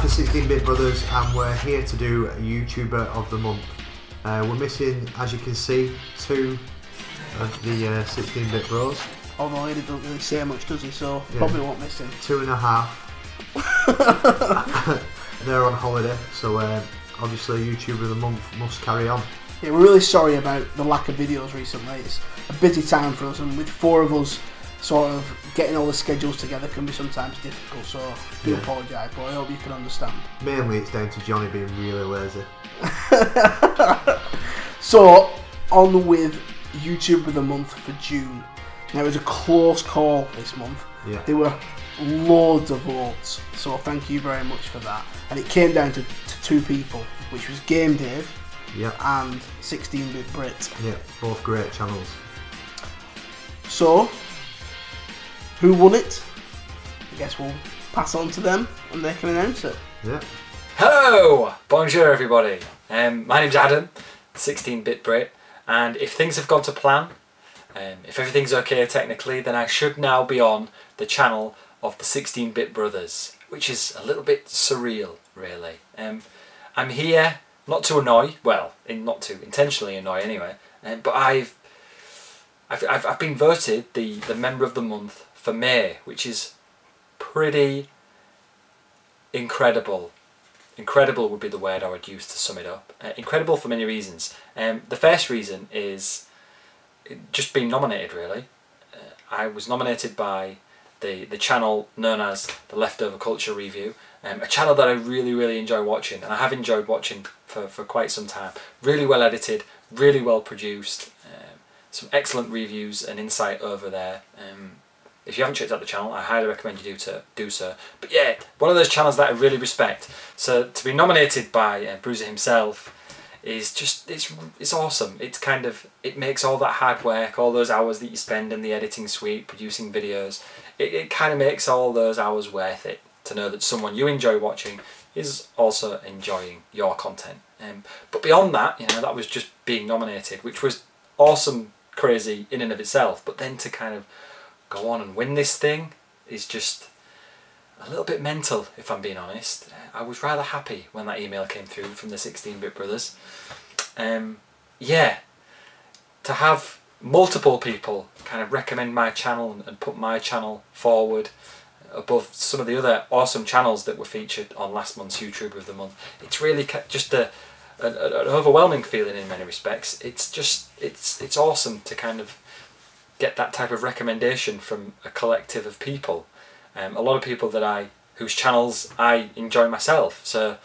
back for 16-Bit Brothers, and we're here to do a YouTuber of the month. We're missing, as you can see, 2 of the 16-Bit Bros. Although he doesn't really say much, does he? So probably won't miss him. 2.5. They're on holiday, so obviously YouTuber of the month must carry on. Yeah, we're really sorry about the lack of videos recently. It's a busy time for us, and with 4 of us, sort of getting all the schedules together can be sometimes difficult, so I do apologise, but I hope you can understand. Mainly it's down to Johnny being really lazy. So, on with YouTuber of the month for June. Now, it was a close call this month. Yeah. There were loads of votes, so thank you very much for that. And it came down to 2 people, which was Game Dave and 16-Bit Brit. Yeah, both great channels. So, who won it? I guess we'll pass on to them and they can announce it. Yeah. Hello! Bonjour everybody. My name's Adam, 16-Bit Brit, and if things have gone to plan, if everything's okay technically, then I should now be on the channel of the 16-Bit Brothers, which is a little bit surreal, really. I'm here not to annoy, well, not to intentionally annoy anyway, but I've been voted the member of the month for May, which is pretty incredible. Incredible would be the word I would use to sum it up. Incredible for many reasons. The first reason is just being nominated, really. I was nominated by the channel known as the Leftover Culture Review, a channel that I really enjoy watching, and I have enjoyed watching for quite some time. Really well edited, really well produced, some excellent reviews and insight over there. If you haven't checked out the channel, I highly recommend you do so. But yeah, one of those channels that I really respect. So to be nominated by Bruiser himself is just, it's awesome. It's kind of, it makes all that hard work, all those hours that you spend in the editing suite, producing videos, it kind of makes all those hours worth it to know that someone you enjoy watching is also enjoying your content. But beyond that, you know, that was just being nominated, which was awesome, crazy in and of itself. But then to kind of go on and win this thing is just a little bit mental, if I'm being honest. I was rather happy when that email came through from the 16-Bit Brothers. Yeah, to have multiple people kind of recommend my channel and put my channel forward above some of the other awesome channels that were featured on last month's YouTuber of the Month, it's really just an overwhelming feeling in many respects. It's awesome to kind of get that type of recommendation from a collective of people. A lot of people whose channels I enjoy myself. So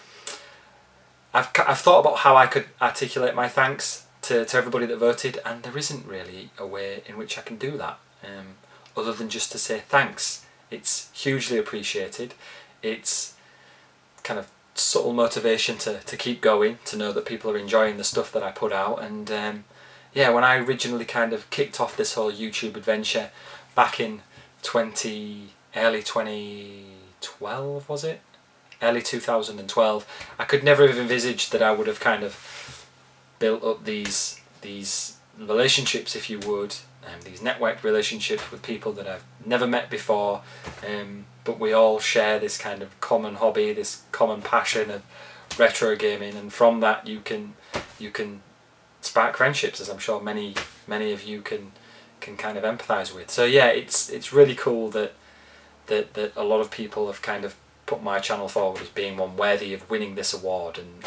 I've thought about how I could articulate my thanks to everybody that voted, and there isn't really a way in which I can do that, other than just to say thanks. It's hugely appreciated. It's kind of subtle motivation to keep going, to know that people are enjoying the stuff that I put out. And yeah, when I originally kind of kicked off this whole YouTube adventure back in early 2012, was it? Early 2012, I could never have envisaged that I would have kind of built up these relationships, if you would, these networked relationships with people that I've never met before, but we all share this kind of common hobby, this common passion of retro gaming, and from that you can spark friendships, as I'm sure many of you can kind of empathise with. So yeah, it's really cool that a lot of people have kind of put my channel forward as being one worthy of winning this award, and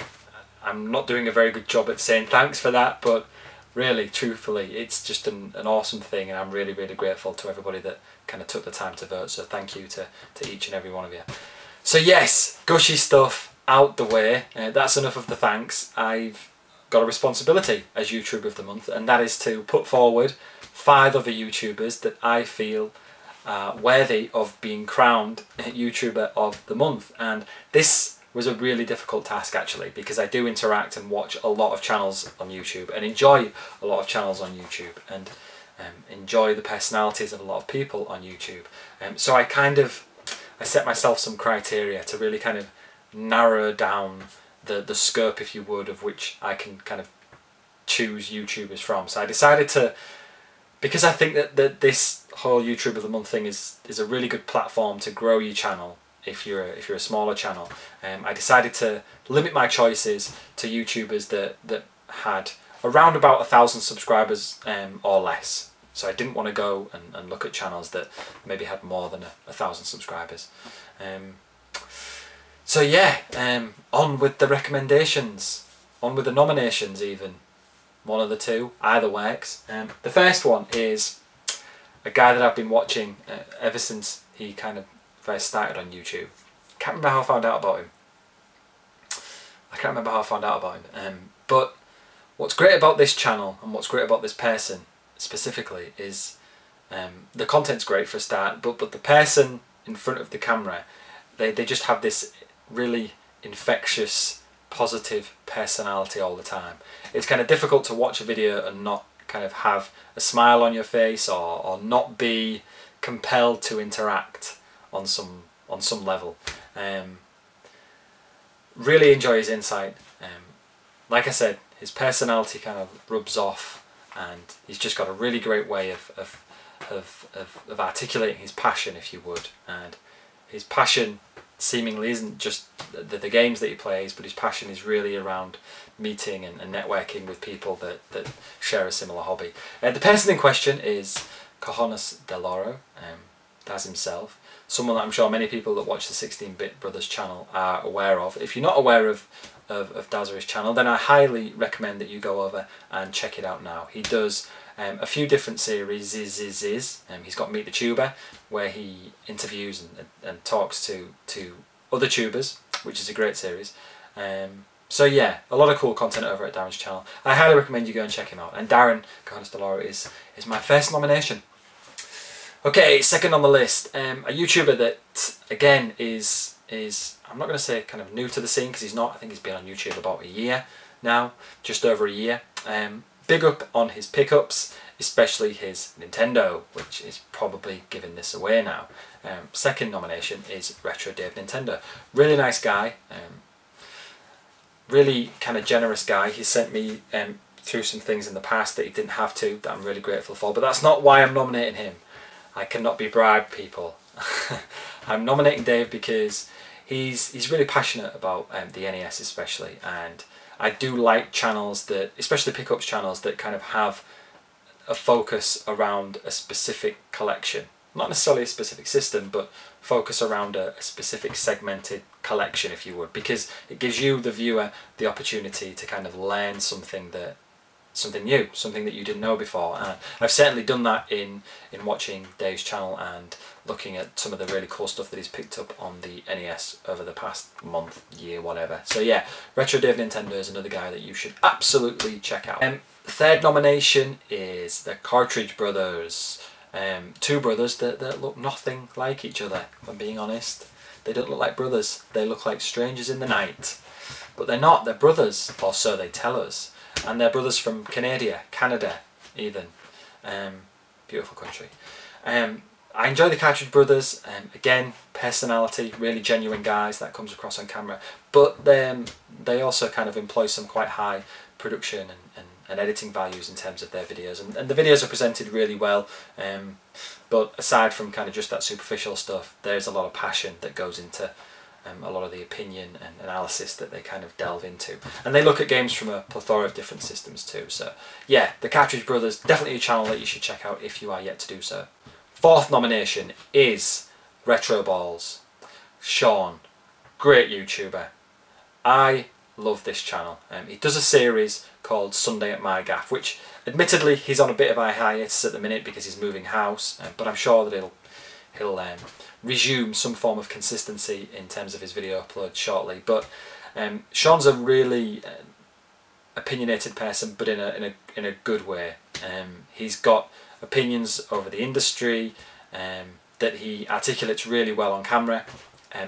I'm not doing a very good job at saying thanks for that, but really, truthfully, it's just an awesome thing, and I'm really grateful to everybody that kind of took the time to vote, so thank you to each and every one of you. So yes, gushy stuff out the way, that's enough of the thanks. I've got a responsibility as YouTuber of the Month, and that is to put forward 5 other YouTubers that I feel worthy of being crowned YouTuber of the Month. And this was a really difficult task, actually, because I do interact and watch a lot of channels on YouTube and enjoy a lot of channels on YouTube, and enjoy the personalities of a lot of people on YouTube. So I set myself some criteria to really kind of narrow down the scope, if you would, of which I can kind of choose YouTubers from. So I decided to, because I think that this whole YouTube of the Month thing is a really good platform to grow your channel, if you're a smaller channel. I decided to limit my choices to YouTubers that had around about 1,000 subscribers or less. So I didn't want to go and look at channels that maybe had more than 1,000 subscribers. So yeah, on with the recommendations, on with the nominations even. One of the two, either works. The first one is a guy that I've been watching ever since he kind of first started on YouTube. Can't remember how I found out about him. But what's great about this channel and what's great about this person specifically is the content's great for a start, but the person in front of the camera, they just have this really infectious, positive personality all the time. It's kind of difficult to watch a video and not kind of have a smile on your face or not be compelled to interact on some level. Really enjoy his insight. Like I said, his personality kind of rubs off, and he's just got a really great way of articulating his passion, if you would. And his passion seemingly isn't just the games that he plays, but his passion is really around meeting and networking with people that share a similar hobby. The person in question is CoJonesDeloro, Daz himself. Someone that I'm sure many people that watch the 16-Bit Brothers channel are aware of. If you're not aware of Daz or his channel, then I highly recommend that you go over and check it out now. He does a few different series. He's got Meet the Tuber, where he interviews and talks to other tubers, which is a great series. So yeah, a lot of cool content over at Darren's channel. I highly recommend you go and check him out. And Darren, CoJonesDeloro, is my first nomination. Okay, second on the list, a YouTuber that again is I'm not going to say kind of new to the scene, because he's not. I think he's been on YouTube about a year now, just over a year. Big up on his pickups, especially his Nintendo, which is probably giving this away now. Second nomination is RetoDave Nintendo. Really nice guy, really kind of generous guy. He sent me through some things in the past that he didn't have to, that I'm really grateful for, but that's not why I'm nominating him. I cannot be bribed, people. I'm nominating Dave because he's really passionate about the NES especially, and I do like channels that, especially pickups channels, that kind of have a focus around a specific collection. Not necessarily a specific system, but focus around a specific segmented collection, if you would, because it gives you, the viewer, the opportunity to kind of learn something new, something that you didn't know before. And I've certainly done that in watching Dave's channel and looking at some of the really cool stuff that he's picked up on the NES over the past month, year, whatever. So yeah, RetoDave Nintendo is another guy that you should absolutely check out. The third nomination is the CartridgeBros. Two brothers that look nothing like each other, if I'm being honest. They don't look like brothers, they look like strangers in the night. But they're not, they're brothers, or so they tell us. And they're brothers from Canada even. Beautiful country. I enjoy the Cartridge again, personality, really genuine guys, that comes across on camera, but they also kind of employ some quite high production and editing values in terms of their videos, and the videos are presented really well, but aside from kind of just that superficial stuff, there's a lot of passion that goes into a lot of the opinion and analysis that they kind of delve into, and they look at games from a plethora of different systems too. So yeah, the Cartridge Brothers, definitely a channel that you should check out if you are yet to do so. Fourth nomination is RetroBallz. Sean, great YouTuber. I love this channel. He does a series called Sunday at My Gaff, which admittedly he's on a bit of a hiatus at the minute because he's moving house, but I'm sure that he'll resume some form of consistency in terms of his video upload shortly. But Sean's a really opinionated person, but in a good way. He's got opinions over the industry that he articulates really well on camera.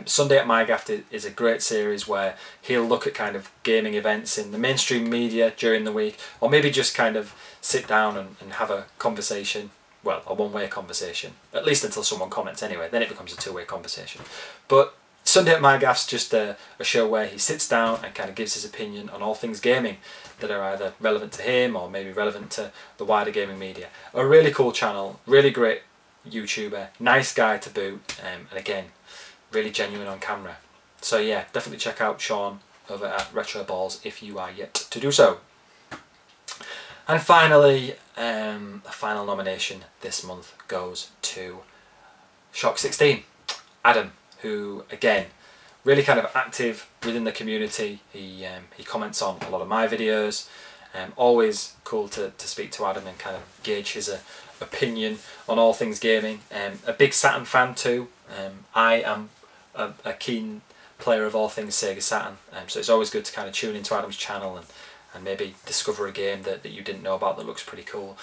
Sunday at My Gaff is a great series where he'll look at kind of gaming events in the mainstream media during the week, or maybe just kind of sit down and have a conversation. Well, a one-way conversation, at least until someone comments anyway, then it becomes a two-way conversation. But Sunday at My Gaff's just a show where he sits down and kind of gives his opinion on all things gaming that are either relevant to him or maybe relevant to the wider gaming media. A really cool channel, really great YouTuber, nice guy to boot, and again, really genuine on camera. So yeah, definitely check out Sean over at RetroBallz if you are yet to do so. And finally, a final nomination this month goes to Shock 16, Adam, who again, really kind of active within the community. He comments on a lot of my videos. Always cool to speak to Adam and kind of gauge his opinion on all things gaming. A big Saturn fan too. I am a keen player of all things Sega Saturn, so it's always good to kind of tune into Adam's channel and maybe discover a game that you didn't know about that looks pretty cool.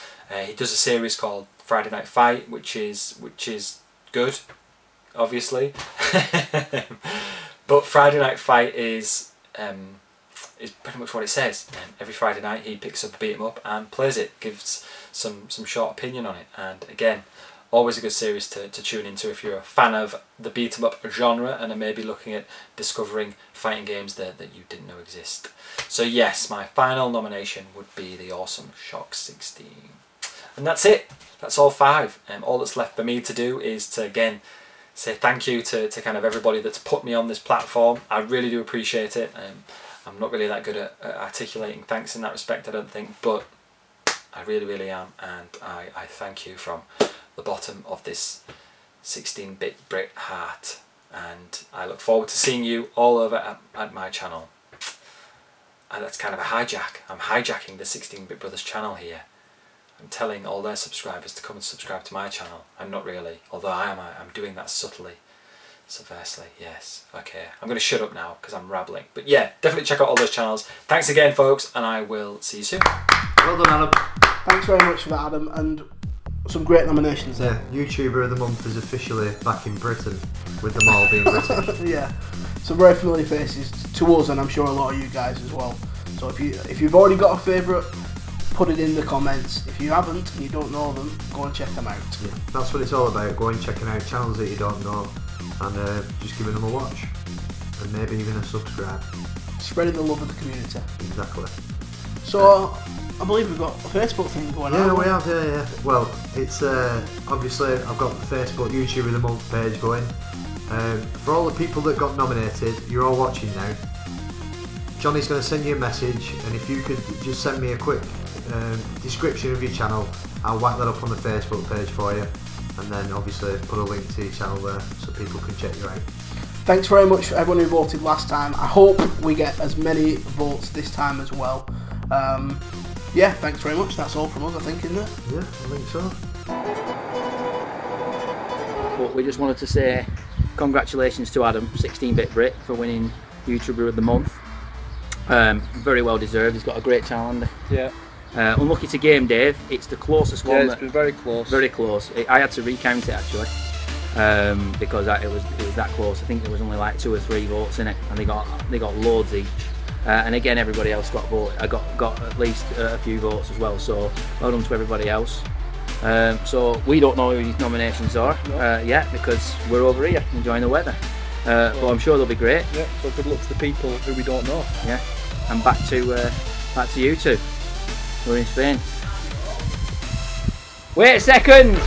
He does a series called Friday Night Fight, which is good, obviously. But Friday Night Fight is pretty much what it says. Every Friday night he picks up a beat 'em up and plays it, gives some short opinion on it, and again, always a good series to tune into if you're a fan of the beat 'em up genre and are maybe looking at discovering fighting games that you didn't know exist. So yes, my final nomination would be the awesome Shock 16. And that's it. That's all 5. All that's left for me to do is to again say thank you to kind of everybody that's put me on this platform. I really do appreciate it. I'm not really that good at articulating thanks in that respect, I don't think, but I really am, and I thank you from the bottom of this 16-bit Brit heart, and I look forward to seeing you all over at my channel. And that's kind of a hijack. I'm hijacking the 16-bit Brothers channel here. I'm telling all their subscribers to come and subscribe to my channel. I'm not really, although I'm doing that subtly. Subversely, yes. Okay, I'm going to shut up now because I'm rambling. But yeah, definitely check out all those channels. Thanks again, folks, and I will see you soon. Well done, Adam. Thanks very much for that, Adam, and some great nominations there. Yeah, YouTuber of the month is officially back in Britain, with them all being British. Yeah, some very familiar faces to us, and I'm sure a lot of you guys as well. So if you've already got a favourite, put it in the comments. If you haven't and you don't know them, go and check them out. Yeah, that's what it's all about, going checking out channels that you don't know and just giving them a watch and maybe even a subscribe. Spreading the love of the community. Exactly. So I believe we've got a Facebook thing going on. Yeah, we have, yeah. Well, it's obviously I've got the Facebook YouTuber of the Month page going. For all the people that got nominated, you're all watching now. Johnny's going to send you a message, and if you could just send me a quick description of your channel, I'll whack that up on the Facebook page for you, and then obviously put a link to your channel there so people can check you out. Thanks very much for everyone who voted last time. I hope we get as many votes this time as well. Yeah, thanks very much. That's all from us, I think, isn't it? Yeah, I think so. But we just wanted to say congratulations to Adam, 16-bit Brit, for winning YouTuber of the Month. Very well deserved. He's got a great channel. Yeah. Unlucky to game, Dave. It's the closest one. Yeah, it's been very close. Very close. I had to recount it actually because it was that close. I think there was only like 2 or 3 votes in it, and they got loads each. And again, everybody else got voted. I got at least a few votes as well. So well done to everybody else. So we don't know who these nominations are yet because we're over here enjoying the weather. But I'm sure they'll be great. Yeah. So good luck to the people who we don't know. Yeah. And back to you two. We're in Spain. Wait a second!